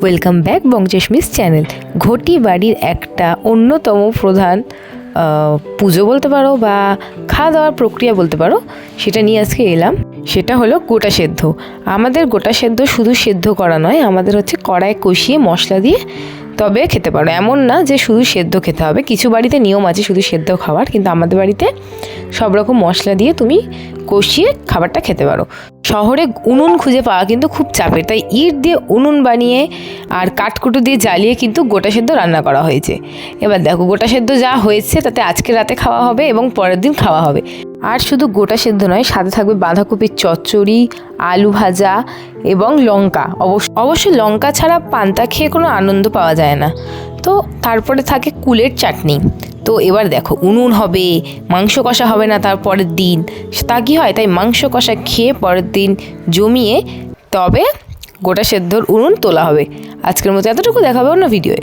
Welcome back বংচেশমিস channel. ঘটি বাড়ির একটা অন্যতম প্রধান পুজো বলতে পারো বা খাওয়া দাওয়ার প্রক্রিয়া বলতে পারো, সেটা নিয়ে আজকে এলাম। সেটা হলো গোটা সেদ্ধ। আমাদের গোটা সেদ্ধ শুধু সেদ্ধ করা নয়, আমাদের হচ্ছে কড়াই কষিয়ে মশলা দিয়ে তবে খেতে পারো। এমন না যে শুধু সেদ্ধ খেতে হবে, কিছু বাড়িতে নিয়ম আছে শুধু সেদ্ধ খাওয়ার, কিন্তু আমাদের বাড়িতে সব রকম মশলা দিয়ে তুমি কষিয়ে খাবারটা খেতে পারো। শহরে উনুন খুঁজে পাওয়া কিন্তু খুব চাপের, তাই ইট দিয়ে উনুন বানিয়ে আর কাঠকুটো দিয়ে জ্বালিয়ে কিন্তু গোটা সেদ্ধ রান্না করা হয়েছে। এবার দেখো, গোটা সেদ্ধ যা হয়েছে তাতে আজকে রাতে খাওয়া হবে এবং পরের দিন খাওয়া হবে। আর শুধু গোটা সেদ্ধ নয়, সাথে থাকবে বাঁধাকপির চচ্চড়ি, আলু ভাজা এবং লঙ্কা। অবশ্যই লঙ্কা ছাড়া পান্তা খেয়ে কোনো আনন্দ পাওয়া যায় না। তো তারপরে থাকে কুলের চাটনি। তো এবার দেখো, উনুন হবে, মাংস কষা হবে না তার পরের দিন, তা কি হয়? তাই মাংস কষা খেয়ে পরের দিন জমিয়ে তবে গোটা সেদ্ধর উনুন তোলা হবে। আজকের মতো এতটুকু, দেখাবে অন্য ভিডিওয়ে।